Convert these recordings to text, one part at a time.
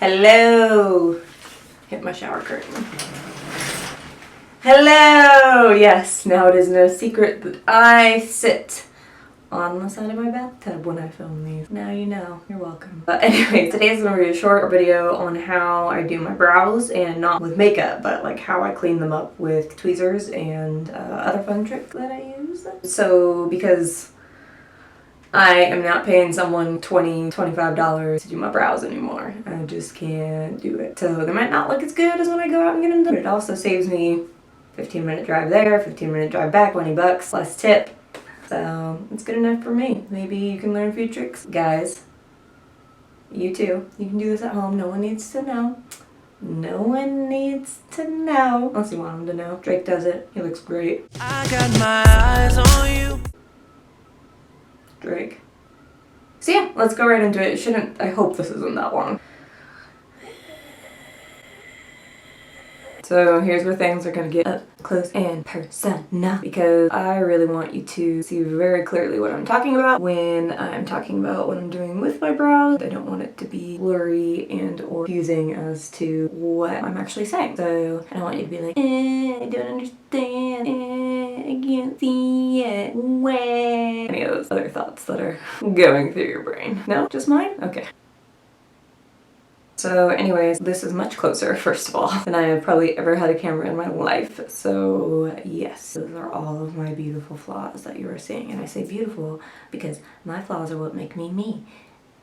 Hello. Hit my shower curtain. Hello. Yes, now it is no secret that I sit on the side of my bathtub when I film these. Now you know. You're welcome. Anyway, today's gonna be a short video on how I do my brows, and not with makeup, but like how I clean them up with tweezers and other fun tricks that I use. So because I am not paying someone $20, $25 to do my brows anymore. I just can't do it. So they might not look as good as when I go out and get them done. It also saves me 15-minute drive there, 15-minute drive back, $20, less tip. So it's good enough for me. Maybe you can learn a few tricks. Guys, you too. You can do this at home. No one needs to know. No one needs to know. Unless you want them to know. Drake does it. He looks great. I got my eyes on you. Drake. So yeah, let's go right into it. I hope this isn't that long. So here's where things are gonna get up close and personal, because I really want you to see very clearly what I'm talking about when I'm talking about what I'm doing with my brows. I don't want it to be blurry and or confusing as to what I'm actually saying. So I don't want you to be like, I don't understand, I can't see it, any of those other thoughts that are going through your brain. No? Just mine? Okay. So anyways, this is much closer, first of all, than I have probably ever had a camera in my life. So yes, those are all of my beautiful flaws that you are seeing. And I say beautiful because my flaws are what make me me.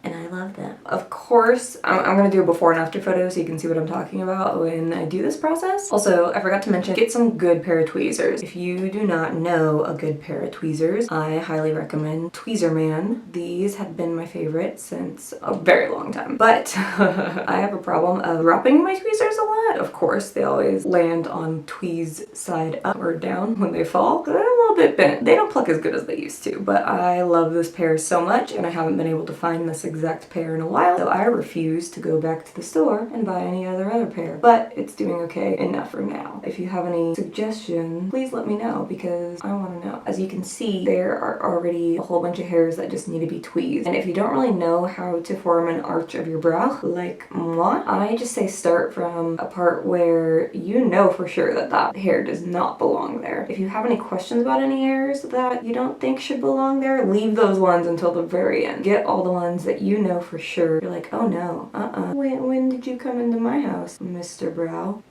And I love them. Of course, I'm gonna do a before and after photo so you can see what I'm talking about when I do this process. Also, I forgot to mention, get some good pair of tweezers. If you do not know a good pair of tweezers, I highly recommend Tweezerman. These have been my favorite since a very long time. But I have a problem of dropping my tweezers a lot. Of course, they always land on tweeze side up or down when they fall. They're a little bit bent. They don't pluck as good as they used to, but I love this pair so much, and I haven't been able to find this exact pair in a while, so I refuse to go back to the store and buy any other pair. But it's doing okay enough for now. If you have any suggestions, please let me know, because I want to know. As you can see, there are already a whole bunch of hairs that just need to be tweezed. And if you don't really know how to form an arch of your brow, like moi, I just say start from a part where you know for sure that that hair does not belong there. If you have any questions about any hairs that you don't think should belong there, leave those ones until the very end. Get all the ones that you know for sure. You're like, oh no, When did you come into my house, Mr. Brow?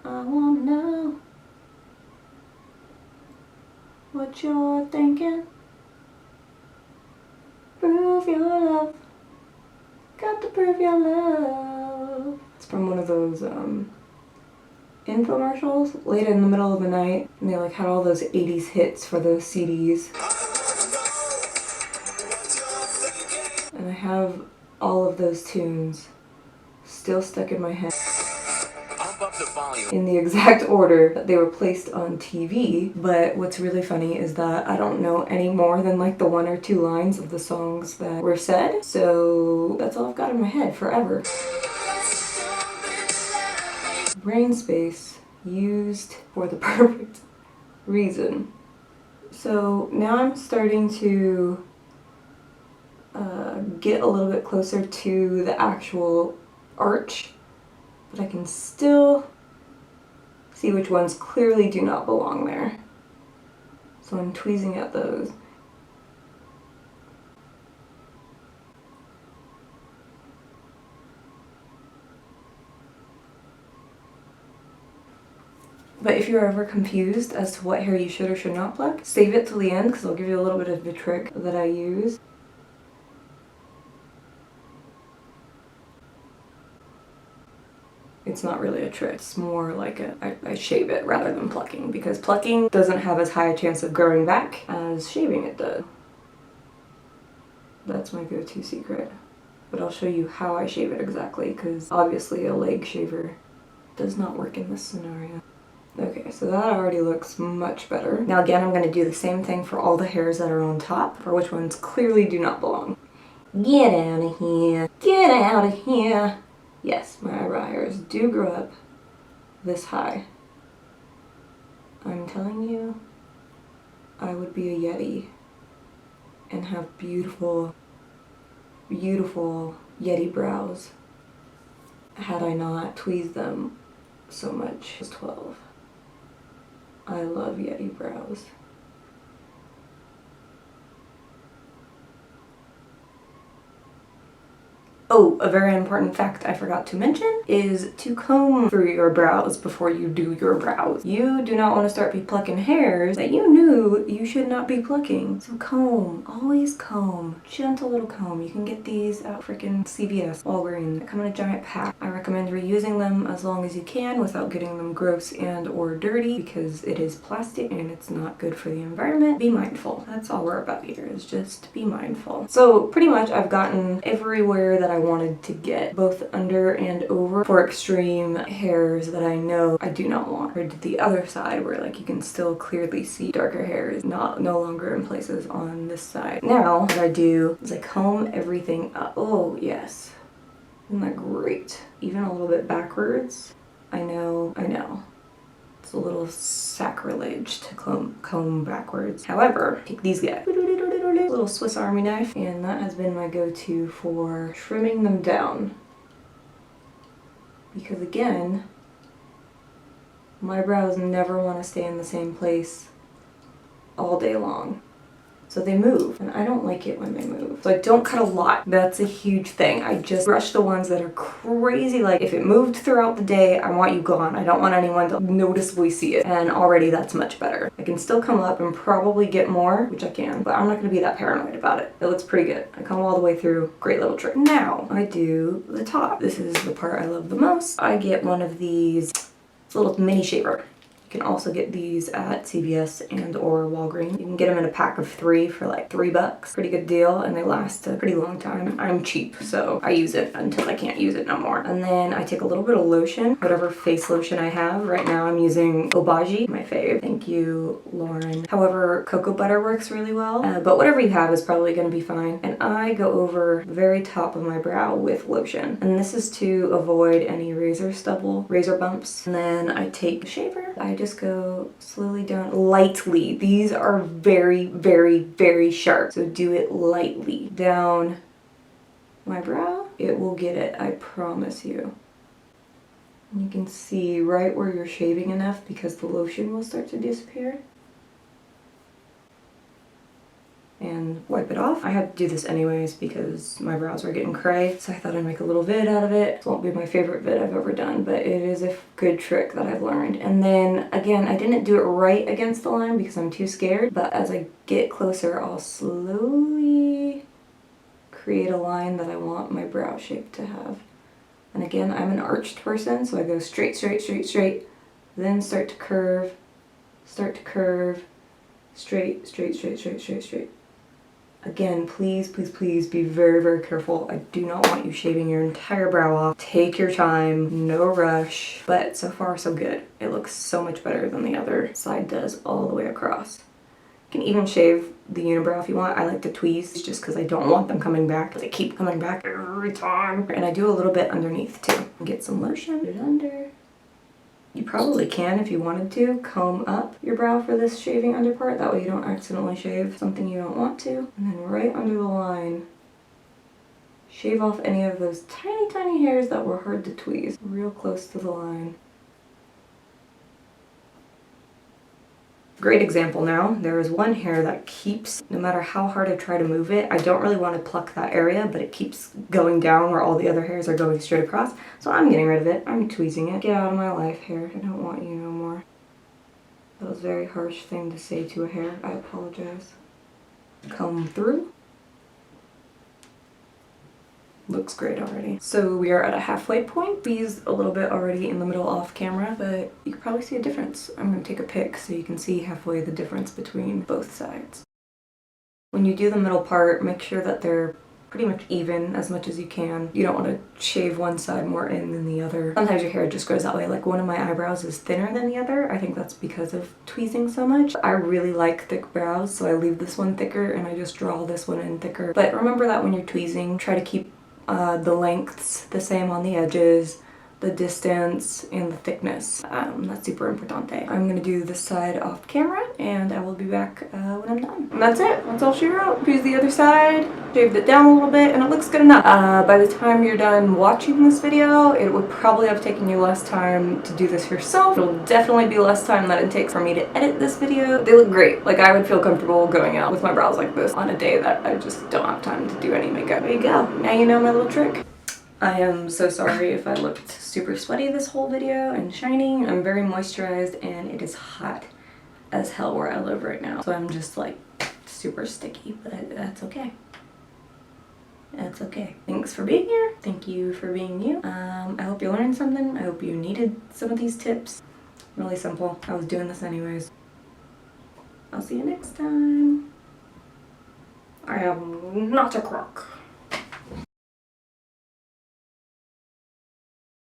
I wanna know what you're thinking. Prove your love. Got to prove your love. It's from one of those infomercials late in the middle of the night, and they like had all those 80s hits for those CDs. And I have all of those tunes still stuck in my head in the exact order that they were placed on TV. But what's really funny is that I don't know any more than like the 1 or 2 lines of the songs that were said, so that's all I've got in my head forever. Brain space used for the perfect reason. So now I'm starting to get a little bit closer to the actual arch, but I can still see which ones clearly do not belong there. So I'm tweezing at those. But if you're ever confused as to what hair you should or should not pluck, save it till the end, because I'll give you a little bit of the trick that I use. It's not really a trick, it's more like I shave it rather than plucking, because plucking doesn't have as high a chance of growing back as shaving it does. That's my go-to secret. But I'll show you how I shave it exactly, because obviously a leg shaver does not work in this scenario. Okay, so that already looks much better. Now again, I'm going to do the same thing for all the hairs that are on top, for which ones clearly do not belong. Get out of here. Get out of here. Yes, my eyebrow hairs do grow up this high. I'm telling you, I would be a Yeti and have beautiful beautiful Yeti brows had I not tweezed them so much. I was 12. I love Yeti brows. Oh, a very important fact I forgot to mention is to comb through your brows before you do your brows. You do not want to start be plucking hairs that you knew you should not be plucking. So comb, always comb. Gentle little comb. You can get these at freaking CVS, Walgreens. They come in a giant pack. I recommend reusing them as long as you can without getting them gross and or dirty because it is plastic and it's not good for the environment. Be mindful. That's all we're about here, is just be mindful. So pretty much I've gotten everywhere that I wanted to get, both under and over, for extreme hairs that I know I do not want. Or to the other side where like you can still clearly see darker hairs, no longer in places on this side. Now what I do is I comb everything up. Oh yes, isn't that great? Even a little bit backwards. I know. It's a little sacrilege to comb backwards. However, take these guys. Little Swiss Army knife, and that has been my go-to for trimming them down. Because again, my brows never want to stay in the same place all day long. So they move, and I don't like it when they move. So I don't cut a lot. That's a huge thing. I just brush the ones that are crazy. Like if it moved throughout the day, I want you gone. I don't want anyone to noticeably see it. And already that's much better. I can still come up and probably get more, which I can, but I'm not gonna be that paranoid about it. It looks pretty good. I come all the way through. Great little trick. Now I do the top. This is the part I love the most. I get one of these little mini shaver. You can also get these at CVS and or Walgreens. You can get them in a pack of 3 for like $3. Pretty good deal, and they last a pretty long time. I'm cheap, so I use it until I can't use it no more. And then I take a little bit of lotion, whatever face lotion I have. Right now I'm using Obagi, my fave. Thank you, Lauren. However, cocoa butter works really well, but whatever you have is probably gonna be fine. And I go over the very top of my brow with lotion. And this is to avoid any razor bumps. And then I take a shaver. I just go slowly down, lightly. These are very, very, very sharp, so do it lightly down my brow. It will get it, I promise you. And you can see right where you're shaving enough because the lotion will start to disappear. And wipe it off. I had to do this anyways because my brows were getting cray, so I thought I'd make a little vid out of it. It won't be my favorite vid I've ever done, but it is a good trick that I've learned. And then again, I didn't do it right against the line because I'm too scared, but as I get closer, I'll slowly create a line that I want my brow shape to have. And again, I'm an arched person, so I go straight, straight, straight, straight, then start to curve, straight, straight, straight, straight, straight, straight. Again, please, please, please be very, very careful. I do not want you shaving your entire brow off. Take your time, no rush. But so far, so good. It looks so much better than the other side does all the way across. You can even shave the unibrow if you want. I like to tweeze just because I don't want them coming back. They keep coming back every time. And I do a little bit underneath too. Get some lotion, put it under. You probably can, if you wanted to, comb up your brow for this shaving under part. That way you don't accidentally shave something you don't want to. And then right under the line, shave off any of those tiny, tiny hairs that were hard to tweeze. Real close to the line. Great example now. There is one hair that keeps, no matter how hard I try to move it, I don't really want to pluck that area, but it keeps going down where all the other hairs are going straight across. So I'm getting rid of it. I'm tweezing it. Get out of my life, hair. I don't want you no more. That was a very harsh thing to say to a hair. I apologize. Comb through. Looks great already. So we are at a halfway point. These a little bit already in the middle off camera, but you can probably see a difference. I'm going to take a pic so you can see halfway the difference between both sides. When you do the middle part, make sure that they're pretty much even as much as you can. You don't want to shave one side more in than the other. Sometimes your hair just grows that way. Like one of my eyebrows is thinner than the other. I think that's because of tweezing so much. I really like thick brows, so I leave this one thicker and I just draw this one in thicker. But remember that when you're tweezing, try to keep the lengths the same on the edges. the distance, and the thickness. That's super importante. I'm gonna do this side off camera, and I will be back when I'm done. And that's it. That's all she wrote. Here's the other side. Shaved it down a little bit, and it looks good enough. By the time you're done watching this video, it would probably have taken you less time to do this yourself. It'll definitely be less time than it takes for me to edit this video. They look great. Like, I would feel comfortable going out with my brows like this on a day that I just don't have time to do any makeup. There you go. Now you know my little trick. I am so sorry if I looked super sweaty this whole video and shining. I'm very moisturized and it is hot as hell where I live right now. So I'm just like super sticky, but that's okay. That's okay. Thanks for being here. Thank you for being you. I hope you learned something. I hope you needed some of these tips. Really simple. I was doing this anyways. I'll see you next time. I am not a crock.